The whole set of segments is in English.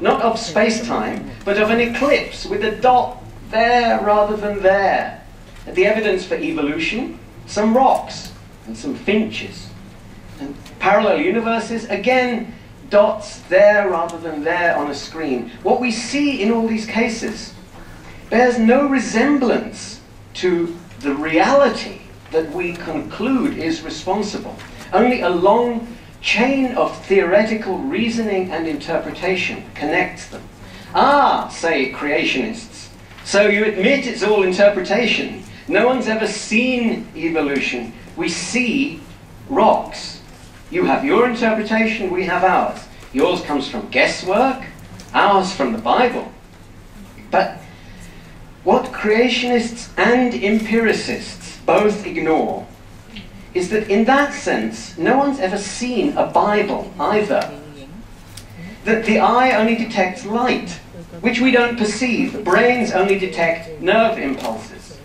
not of space-time, but of an eclipse with a dot there rather than there. The evidence for evolution, some rocks and some finches. And parallel universes, again, dots there rather than there on a screen. What we see in all these cases bears no resemblance to the reality that we conclude is responsible. Only a long chain of theoretical reasoning and interpretation connects them. Ah, say creationists, so you admit it's all interpretation. No one's ever seen evolution. We see rocks. You have your interpretation, we have ours. Yours comes from guesswork, ours from the Bible. But what creationists and empiricists both ignore is that in that sense, no one's ever seen a Bible either. That the eye only detects light, which we don't perceive. Brains only detect nerve impulses.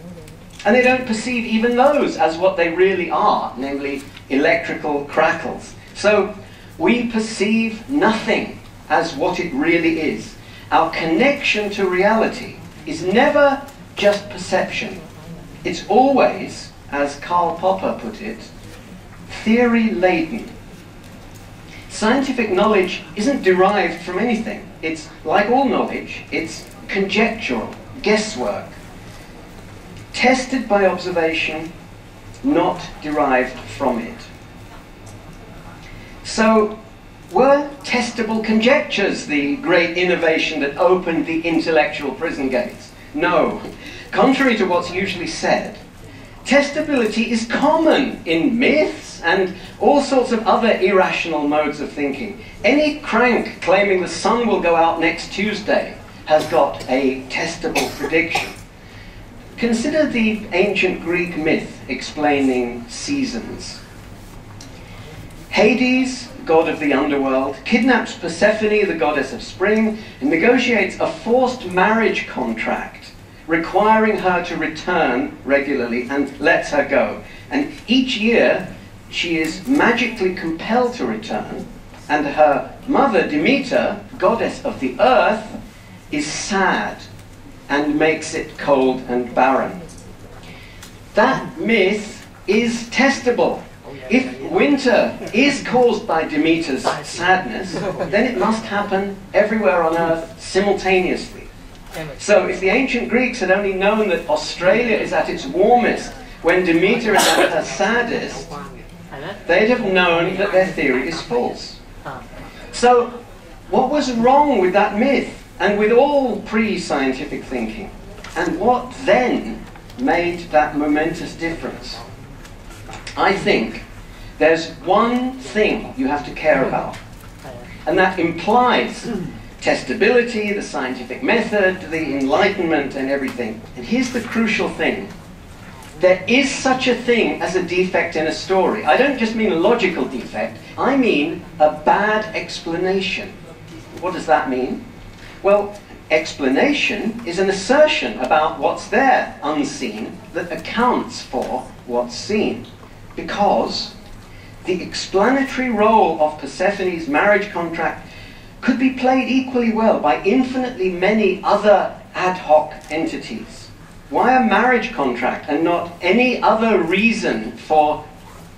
And they don't perceive even those as what they really are, namely electrical crackles. So we perceive nothing as what it really is. Our connection to reality is never just perception. It's always, as Karl Popper put it, theory-laden. Scientific knowledge isn't derived from anything. It's, like all knowledge, it's conjectural, guesswork, tested by observation, not derived from it. So, were testable conjectures the great innovation that opened the intellectual prison gates? No. Contrary to what's usually said, testability is common in myths and all sorts of other irrational modes of thinking. Any crank claiming the sun will go out next Tuesday has got a testable prediction. Consider the ancient Greek myth explaining seasons. Hades, god of the underworld, kidnaps Persephone, the goddess of spring, and negotiates a forced marriage contract requiring her to return regularly and lets her go. And each year she is magically compelled to return, and her mother, Demeter, goddess of the earth, is sad and makes it cold and barren. That myth is testable. If winter is caused by Demeter's sadness, then it must happen everywhere on earth simultaneously. So if the ancient Greeks had only known that Australia is at its warmest when Demeter is at her saddest, they'd have known that their theory is false. So what was wrong with that myth and with all pre-scientific thinking? And what then made that momentous difference? I think there's one thing you have to care about, and that implies testability, the scientific method, the Enlightenment and everything. And here's the crucial thing. There is such a thing as a defect in a story. I don't just mean a logical defect, I mean a bad explanation. What does that mean? Well, explanation is an assertion about what's there, unseen, that accounts for what's seen. Because the explanatory role of Persephone's marriage contract could be played equally well by infinitely many other ad hoc entities. Why a marriage contract and not any other reason for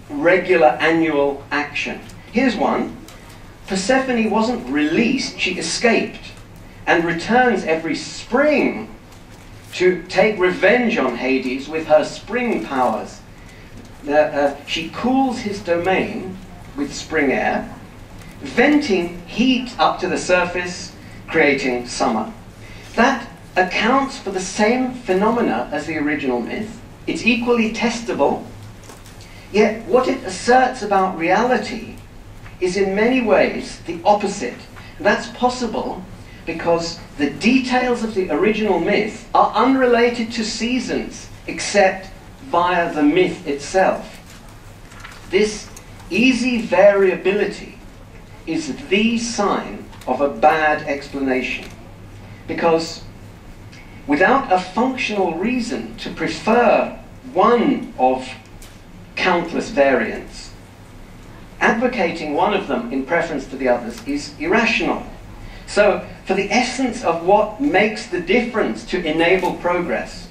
regular annual action? Here's one. Persephone wasn't released, she escaped, and returns every spring to take revenge on Hades with her spring powers. She cools his domain with spring air, venting heat up to the surface, creating summer. That accounts for the same phenomena as the original myth. It's equally testable, yet what it asserts about reality is in many ways the opposite. That's possible because the details of the original myth are unrelated to seasons except via the myth itself. This easy variability is the sign of a bad explanation, because without a functional reason to prefer one of countless variants, advocating one of them in preference to the others is irrational. So for the essence of what makes the difference to enable progress.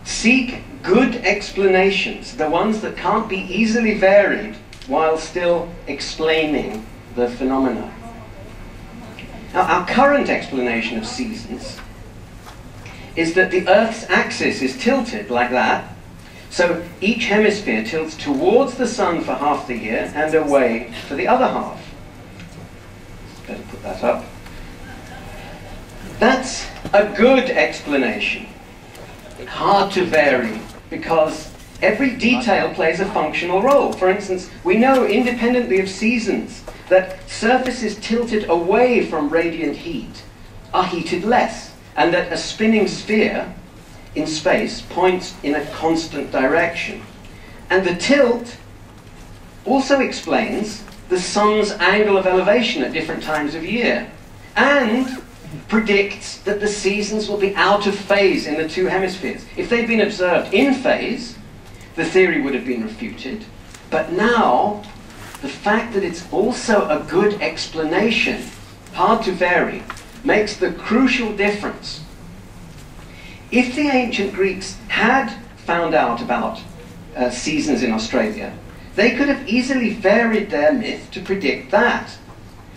Seek good explanations, the ones that can't be easily varied while still explaining the phenomena. Now, our current explanation of seasons is that the Earth's axis is tilted like that, so each hemisphere tilts towards the sun for half the year and away for the other half. Better put that up. That's a good explanation. Hard to vary, because every detail plays a functional role. For instance, we know independently of seasons that surfaces tilted away from radiant heat are heated less, and that a spinning sphere in space points in a constant direction. And the tilt also explains the sun's angle of elevation at different times of year, and predicts that the seasons will be out of phase in the two hemispheres. If they'd been observed in phase, the theory would have been refuted. But now, the fact that it's also a good explanation, hard to vary, makes the crucial difference. If the ancient Greeks had found out about seasons in Australia, they could have easily varied their myth to predict that.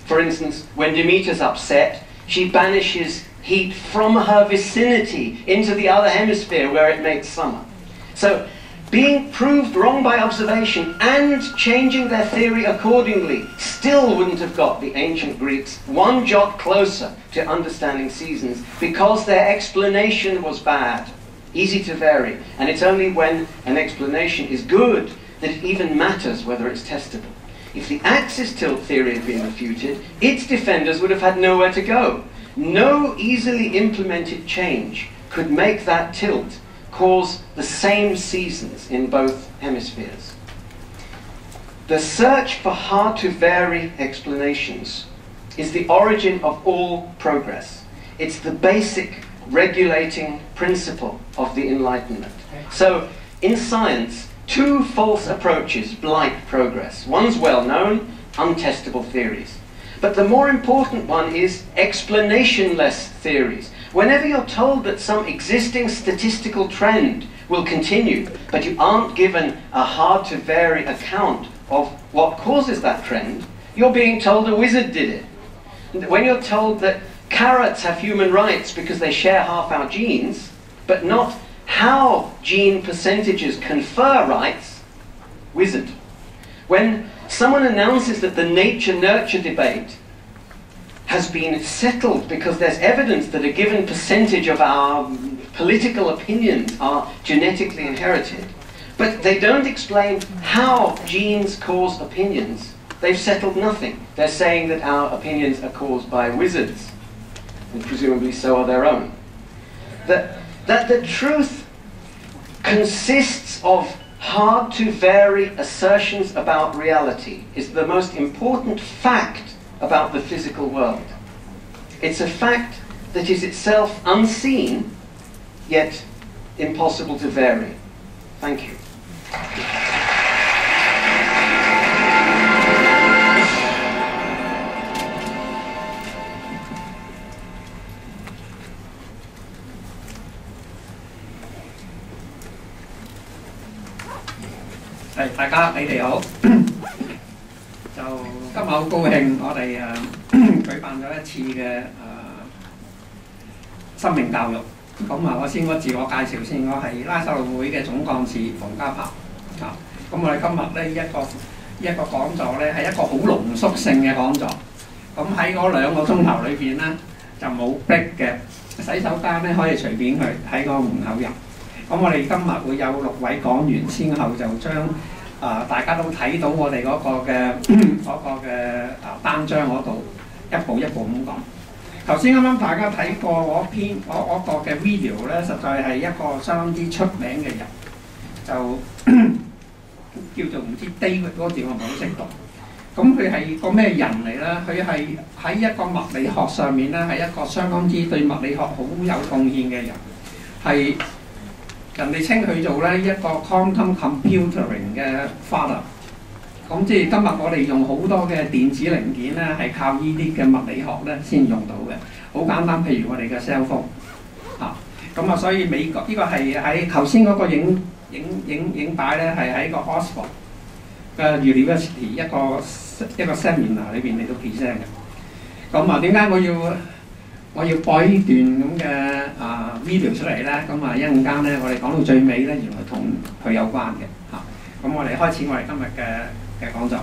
For instance, when Demeter's upset, she banishes heat from her vicinity into the other hemisphere where it makes summer. So, being proved wrong by observation and changing their theory accordingly still wouldn't have got the ancient Greeks one jot closer to understanding seasons, because their explanation was bad, easy to vary, and it's only when an explanation is good that it even matters whether it's testable. If the axis tilt theory had been refuted, its defenders would have had nowhere to go. No easily implemented change could make that tilt cause the same seasons in both hemispheres. The search for hard-to-vary explanations is the origin of all progress. It's the basic regulating principle of the Enlightenment. So, in science, two false approaches blight progress. One's well-known, untestable theories. But the more important one is explanation-less theories. Whenever you're told that some existing statistical trend will continue, but you aren't given a hard-to-vary account of what causes that trend, you're being told a wizard did it. When you're told that carrots have human rights because they share half our genes, but not how gene percentages confer rights, wizard. When someone announces that the nature-nurture debate has been settled because there's evidence that a given percentage of our political opinions are genetically inherited, but they don't explain how genes cause opinions, they've settled nothing. They're saying that our opinions are caused by wizards, and presumably so are their own. That the truth consists of hard-to-vary assertions about reality is the most important fact about the physical world. It's a fact that is itself unseen, yet impossible to vary. Thank you. 大家你哋好，就今日好高興，我哋舉辦咗一次嘅生命教育。咁我先個自我介紹先，我係拉撒路會嘅總幹事馮家柏啊。咁我哋今日咧一個講座咧係一個好濃縮性嘅講座。咁喺嗰2個鐘頭裏邊咧就冇逼嘅，洗手間咧可以隨便去喺個門口入。咁我哋今日會有6位講員，先後就將大家都睇到我哋嗰個嘅單張嗰度一步一步咁講。頭先啱啱大家睇過嗰個嘅 video 咧，實在係一個相當之出名嘅人，就叫做唔知 David 嗰個字我唔係好識讀。咁佢係個咩人嚟咧？佢係喺一個物理學上面咧，係一個相當之對物理學好有貢獻嘅人，係。人哋稱佢做咧一個 quantum computing 嘅 father， 咁即係今日我哋用好多嘅電子零件咧，係靠呢啲嘅物理學咧先用到嘅。好簡單，譬如我哋嘅 cell phone 嚇，咁啊，所以美國呢個係喺頭先嗰個影帶咧，係喺個 Oxford 嘅 University 一個 seminar 裏邊嚟到 present 嘅。咁啊，點解我要播呢段咁嘅video 出嚟咧？咁啊，一陣間咧，我哋講到最尾咧，原來同佢有關嘅嚇。咁我哋開始我哋今日嘅講座。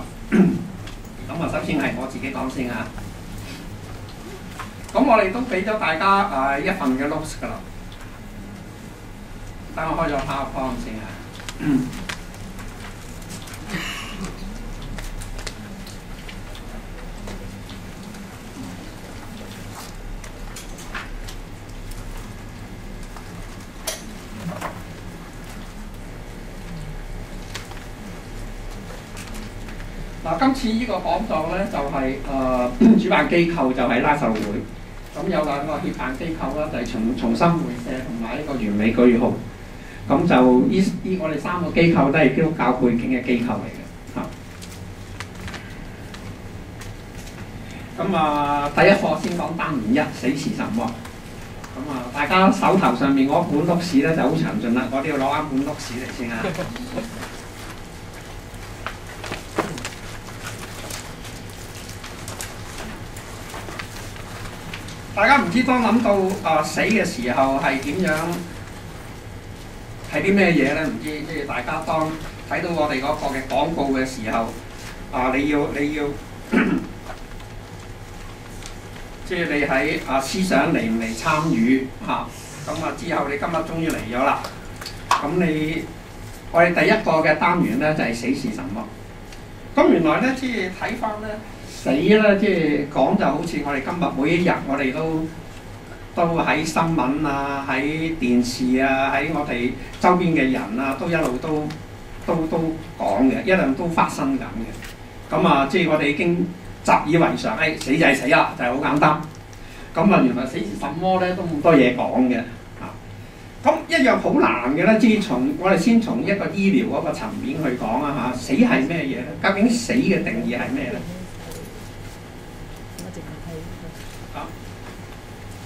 咁啊，首先係我自己講先啊。咁我哋都俾咗大家一份嘅 notes 㗎啦。等我開咗 PowerPoint 先啊。今次呢個講座咧就係主辦機構就係拉撒路會，咁有兩個協辦機構啦，就係重新會社同埋呢個完美句號。咁就我哋三個機構都係基督教背景嘅機構嚟嘅嚇。咁第一課先講單元一，死是什麼？咁大家手頭上面嗰本錄史咧就好詳盡啦，我都要攞啱本錄史嚟先啊。大家唔知當諗到死嘅時候係點樣，係啲咩嘢咧？唔知即係大家當睇到我哋嗰個嘅廣告嘅時候，你要即係你喺思想嚟唔嚟參與嚇？咁之後你今日終於嚟咗啦。咁我哋第一個嘅單元咧就係死是什麼？咁原來咧即係睇翻咧。死啦！即係講就好似我哋今日每一日，我哋都喺新聞啊、喺電視啊、喺我哋周邊嘅人啊，都一路都講嘅，一路都發生緊嘅。咁即係我哋已經習以為常，死就係死啦，就係好簡單。咁原來死是什麼咧，都咁多嘢講嘅。咁一樣好難嘅咧，即係我哋先從一個醫療嗰個層面去講啊嚇，死係咩嘢咧？究竟死嘅定義係咩咧？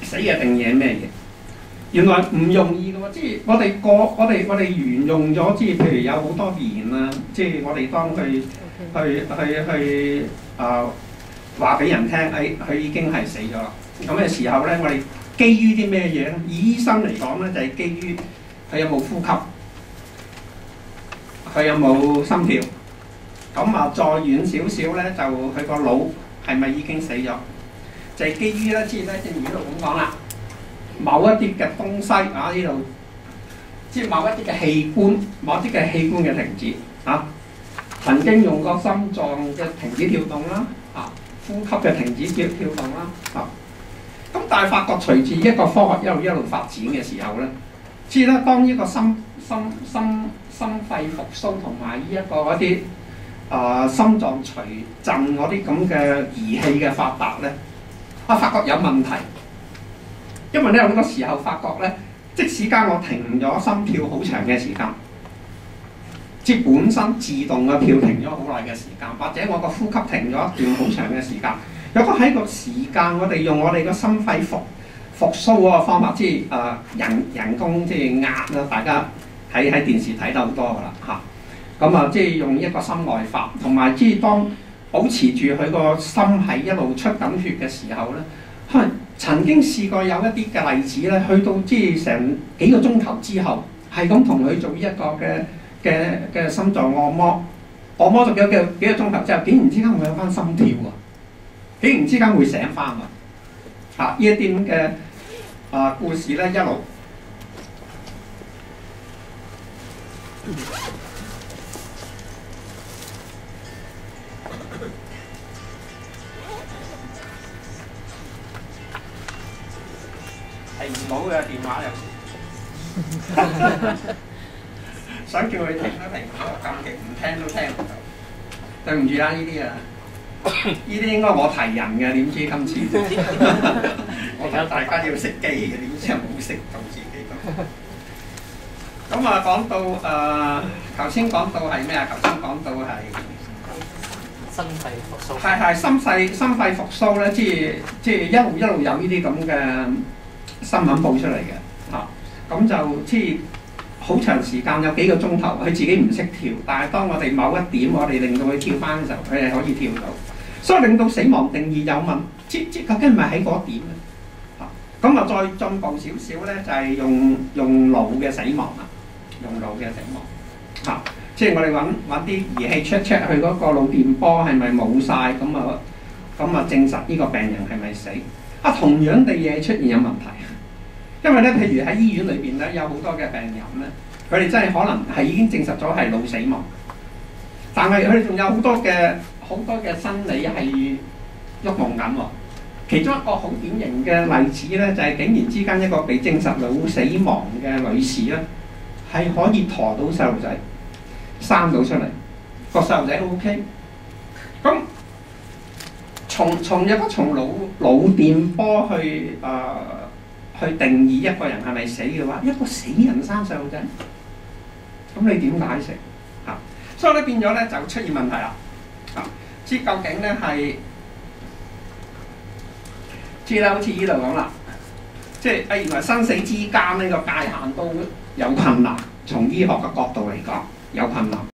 死嘅定義係咩嘢？原來唔容易嘅喎，即係我哋沿用咗，即係譬如有好多年啦，即係我哋當佢去話俾人聽，佢已經係死咗啦。咁嘅時候咧，我哋基於啲咩嘢咧？以醫生嚟講咧，就係基於佢有冇呼吸，佢有冇心跳。咁再遠少少咧，就佢個腦係咪已經死咗？就係基於咧，即係咧，正如呢度咁講啦，某一啲嘅東西呢度，即係某一啲嘅器官，某一啲嘅器官嘅停止曾經用過心臟嘅停止跳動啦，呼吸嘅停止跳動啦，咁但係發覺隨住一個科學一路發展嘅時候咧，即係咧當呢個心肺復甦同埋呢一個嗰啲心臟除震嗰啲咁嘅儀器嘅發達咧。發覺有問題，因為咧好多時候發覺咧，即使間我停咗心跳好長嘅時間，即係本身自動嘅跳停咗好耐嘅時間，或者我個呼吸停咗一段好長嘅時間，如果喺個時間我哋用我哋個心肺復甦嗰個方法，即係人工即係壓啦，大家喺電視睇得好多㗎啦嚇。咁即係用一個心外法，同埋即係當保持住佢個心係一路出緊血嘅時候咧，曾經試過有一啲嘅例子咧，去到即係成幾個鐘頭之後，係咁同佢做一個嘅心臟按摩咗幾個鐘頭之後，竟然之間會有翻心跳喎，竟然之間會醒翻喎，呢一啲咁嘅故事咧一路。停唔到嘅電話有時，想叫佢停都停唔到，撳極唔聽都聽唔到。對唔住啦，呢啲呢啲應該我提人嘅，點知今次我睇大家要熄機嘅，點知冇熄到自己咁。講到頭先講到係咩啊？頭先講到係心肺復甦。係心肺復甦咧，即係一路有呢啲咁嘅新聞報出嚟嘅嚇，咁就即係好長時間有幾個鐘頭，佢自己唔識跳，但係當我哋某一點我哋令到佢跳翻嘅時候，佢係可以跳到，所以令到死亡定義有問，即究竟係咪喺嗰點咧？咁啊，再進步少少咧，就係用腦嘅死亡啦，用腦嘅死亡嚇，即係我哋揾啲儀器 check 佢嗰個腦電波係咪冇晒，咁啊證實呢個病人係咪死？同樣地嘢出現有問題，因為咧，譬如喺醫院裏邊咧，有好多嘅病人咧，佢哋真係可能係已經證實咗係腦死亡，但係佢哋仲有好多嘅生理係喐動緊喎。其中一個好典型嘅例子咧，就係竟然之間一個被證實腦死亡嘅女士咧，係可以陀到細路仔，生到出嚟，個細路仔 OK。咁從腦電波去定義一個人係咪死嘅話，一個死人生細路仔，咁你點解釋嚇？所以咧變咗咧就出現問題啦嚇，知究竟咧係？知啦，好似呢度講啦，即係原來生死之間呢個界限都有困難，從醫學嘅角度嚟講有困難。